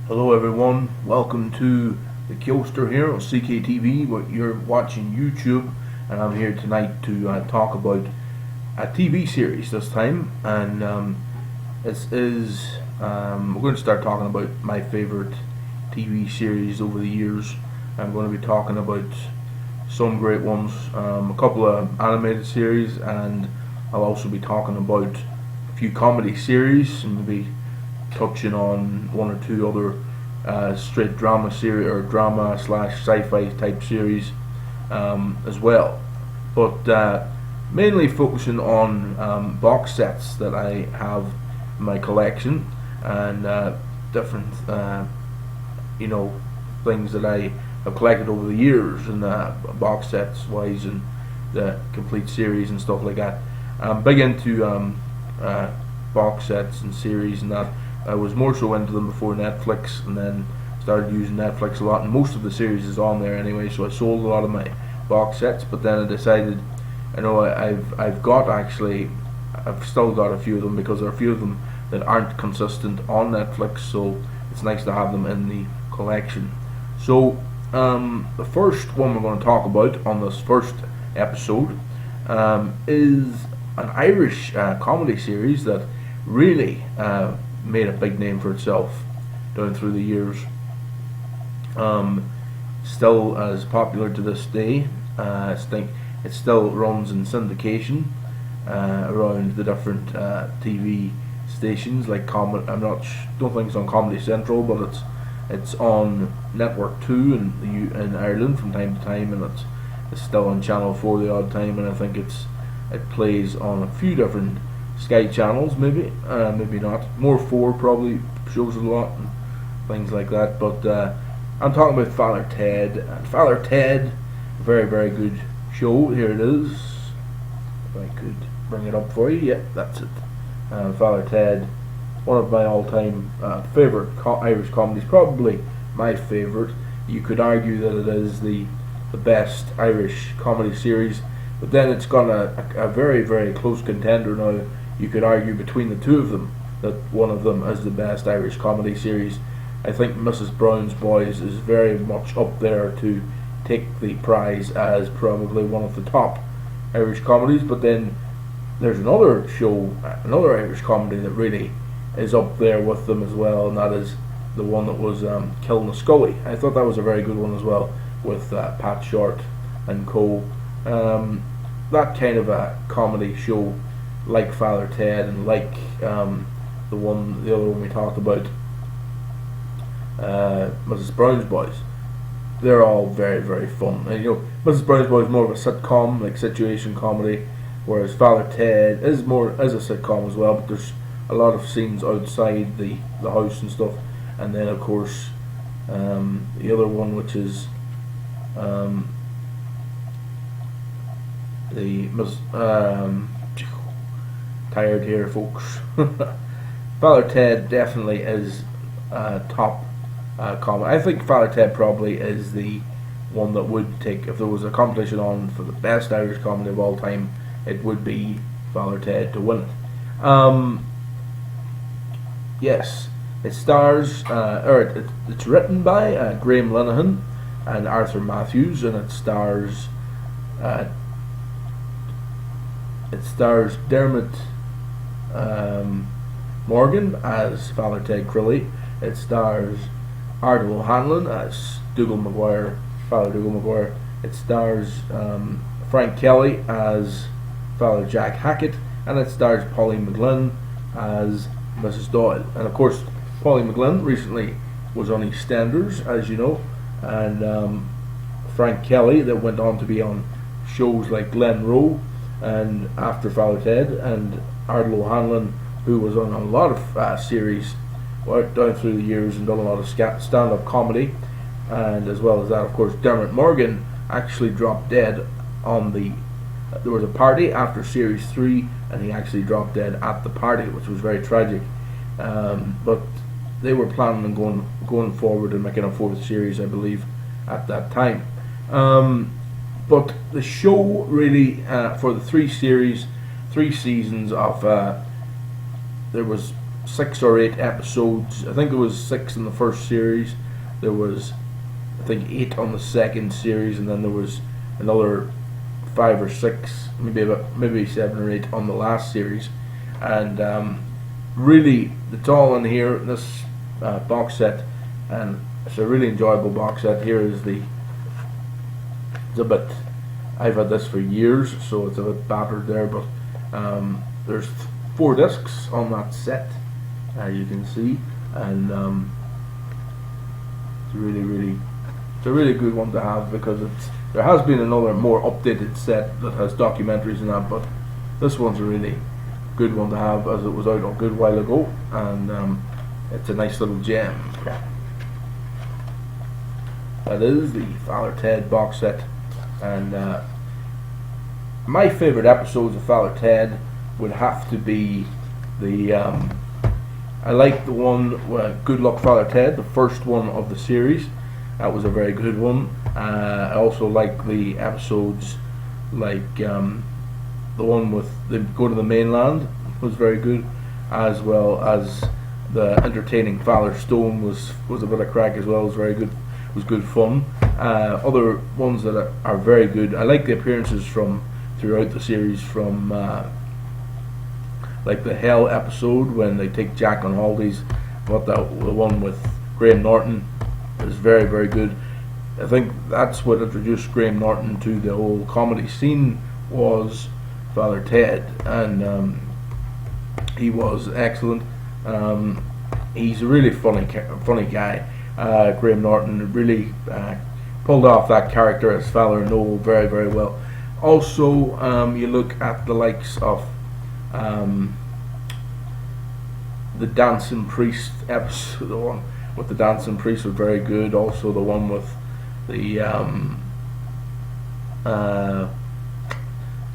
Hello everyone, welcome to the Killster here on CKTV. You're watching YouTube, and I'm here tonight to talk about a TV series this time. And we're going to start talking about my favorite TV series over the years. I'm going to be talking about some great ones, a couple of animated series, and I'll also be talking about a few comedy series, and maybe touching on one or two other straight drama series or drama slash sci-fi type series as well. But mainly focusing on box sets that I have in my collection, and different things that I have collected over the years, and box sets wise, and the complete series and stuff like that. I'm big into box sets and series and that. I was more so into them before Netflix, and then started using Netflix a lot, and most of the series is on there anyway, so I sold a lot of my box sets. But then I decided, I've still got a few of them, because there are a few of them that aren't consistent on Netflix, so it's nice to have them in the collection. So the first one we're going to talk about on this first episode is an Irish comedy series that really made a big name for itself down through the years. Still as popular to this day. I think it still runs in syndication around the different TV stations. Like don't think it's on Comedy Central, but it's on Network 2 in Ireland from time to time, and it's still on Channel 4 the odd time, and I think it plays on a few different Sky channels, maybe not. More 4 probably shows a lot and things like that. But I'm talking about Father Ted. And Father Ted, very, very good show. Here it is. If I could bring it up for you. Yeah, that's it. Father Ted, one of my all-time favorite Irish comedies. Probably my favorite. You could argue that it is the best Irish comedy series, but then it's got a very, very close contender now. You could argue between the two of them that one of them is the best Irish comedy series. I think Mrs. Brown's Boys is very much up there to take the prize as probably one of the top Irish comedies. But then there's another show, another Irish comedy that really is up there with them as well, and that is the one that was Kilnascully. I thought that was a very good one as well, with Pat Short and co. That kind of a comedy show, like Father Ted, and like the other one we talked about, Mrs. Brown's Boys. They're all very, very fun. And Mrs. Brown's Boys is more of a sitcom, like situation comedy, whereas Father Ted is more as a sitcom as well. But there's a lot of scenes outside the house and stuff. And then of course the other one, which is tired here, folks. Father Ted definitely is top comedy. I think Father Ted probably is the one that would take, if there was a competition on for the best Irish comedy of all time, it would be Father Ted to win it. Yes, it stars, it's written by Graham Linehan and Arthur Matthews, and it stars Dermot Morgan as Father Ted Crilly. It stars Ardal O'Hanlon as Dougal Maguire, Father Dougal Maguire. It stars Frank Kelly as Father Jack Hackett, and it stars Polly McGlynn as Mrs. Doyle. And of course, Polly McGlynn recently was on EastEnders, as you know, and Frank Kelly, that went on to be on shows like Glen Rowe and After Father Ted, and Ardal O'Hanlon, who was on a lot of series down through the years and done a lot of stand-up comedy. And as well as that, of course, Dermot Morgan actually dropped dead on there was a party after series 3, and he actually dropped dead at the party, which was very tragic. But they were planning on going forward and making a 4th series, I believe, at that time. But the show really, for the 3 seasons of, there was 6 or 8 episodes. I think there was 6 in the first series. There was, I think, 8 on the second series, and then there was another 5 or 6, maybe 7 or 8 on the last series. And really, it's all in here. This box set, and it's a really enjoyable box set. Here is it's a bit. I've had this for years, so it's a bit battered there, but there's 4 discs on that set, you can see, and it's a really good one to have, because there has been another more updated set that has documentaries and that, but this one's a really good one to have, as it was out a good while ago, and it's a nice little gem. That is the Father Ted box set, and my favourite episodes of Father Ted would have to be I like the one Good Luck Father Ted, the first one of the series. That was a very good one. I also like the episodes like the one with the Go to the Mainland was very good, as well as the entertaining Father Stone was a bit of crack as well. It was very good. It was good fun. Other ones that are very good. I like the appearances from throughout the series, from like the Hell episode when they take Jack on holidays. But the one with Graham Norton is very, very good. I think that's what introduced Graham Norton to the whole comedy scene, was Father Ted, and he was excellent. He's a really funny guy. Graham Norton really pulled off that character as Father Noel very, very well. Also, you look at the likes of the Dancing Priest episode. The one with the Dancing Priest was very good. Also, the one with the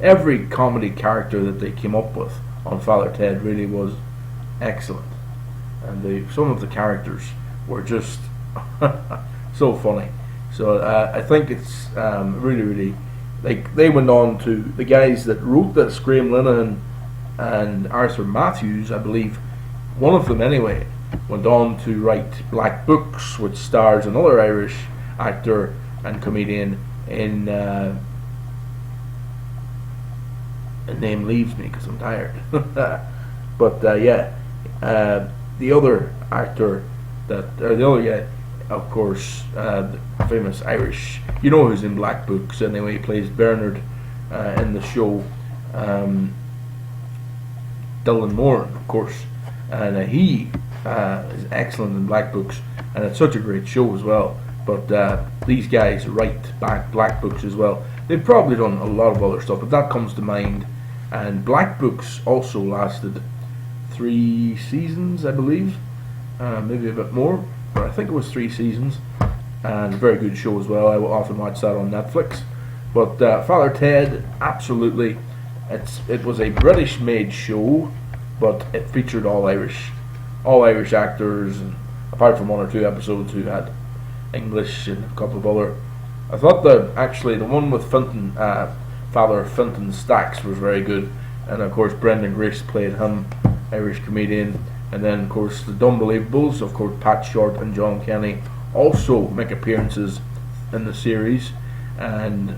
every comedy character that they came up with on Father Ted really was excellent, and some of the characters were just so funny. So I think it's really, like, they went on to, the guys that wrote this, Graham Linehan and Arthur Matthews, I believe, one of them anyway, went on to write Black Books, which stars another Irish actor and comedian in a name leaves me because I'm tired. But the other actor the other guy, of course, the famous Irish, you know who's in Black Books anyway, he plays Bernard in the show, Dylan Moore, of course, and he is excellent in Black Books, and it's such a great show as well. But these guys write Black Books as well. They've probably done a lot of other stuff, but that comes to mind. And Black Books also lasted 3 seasons, I believe, maybe a bit more, but I think it was 3 seasons, and a very good show as well. I will often watch that on Netflix. But Father Ted, absolutely, it was a British-made show, but it featured all Irish actors, and apart from 1 or 2 episodes who had English and a couple of other. I thought that actually the one with Fintan, Father Fintan Stacks, was very good, and of course Brendan Grace played him, Irish comedian. And then of course the Unbelievables, of course Pat Short and John Kenny also make appearances in the series, and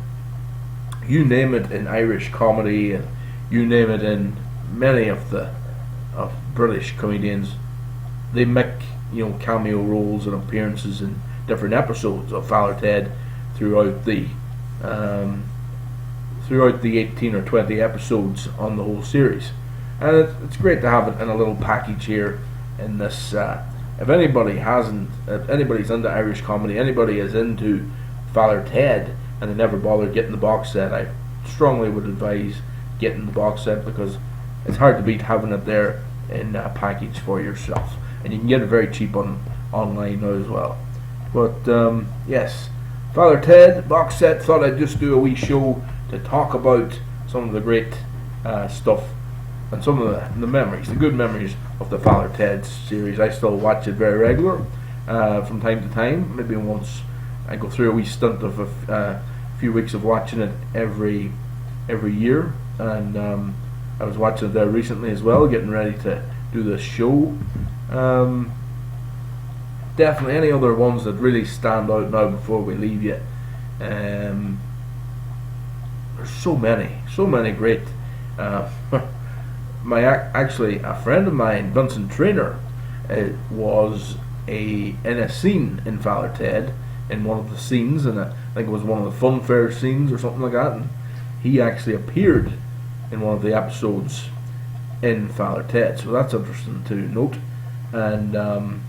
you name it in Irish comedy, and you name it in many of British comedians, they make cameo roles and appearances in different episodes of Father Ted throughout the 18 or 20 episodes on the whole series. And it's great to have it in a little package here in this. If anybody's into Irish comedy, anybody is into Father Ted, and they never bothered getting the box set, I strongly would advise getting the box set, because it's hard to beat having it there in a package for yourself. And you can get it very cheap online now as well. But yes, Father Ted box set. Thought I'd just do a wee show to talk about some of the great stuff and some of the memories, the good memories of the Father Ted series. I still watch it very regular from time to time. Maybe once I go through a wee stint of a few weeks of watching it every year, and I was watching it there recently as well, getting ready to do this show. Definitely any other ones that really stand out now before we leave you. There's so many great. Actually, a friend of mine, Vincent Trainer, was in a scene in Father Ted, in one of the scenes, and I think it was one of the fun fair scenes or something like that, and he actually appeared in one of the episodes in Father Ted, so that's interesting to note. And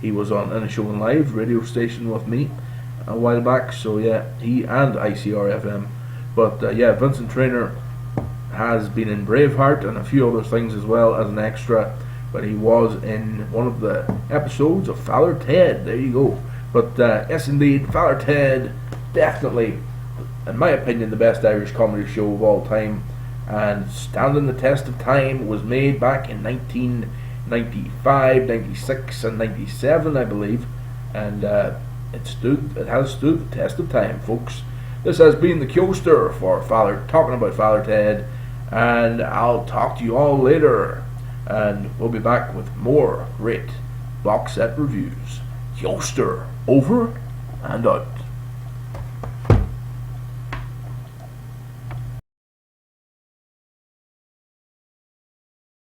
he was on a show on live radio station with me a while back, so yeah, he and ICR FM. But yeah, Vincent Trainer has been in Braveheart and a few other things as well as an extra, but he was in one of the episodes of Father Ted. There you go. But yes, indeed, Father Ted, definitely, in my opinion, the best Irish comedy show of all time, and standing the test of time. Was made back in 1995, 96 and 97, I believe, and it has stood the test of time, folks. This has been the Coaster for talking about Father Ted, and I'll talk to you all later, and we'll be back with more great box set reviews. Coaster over and out.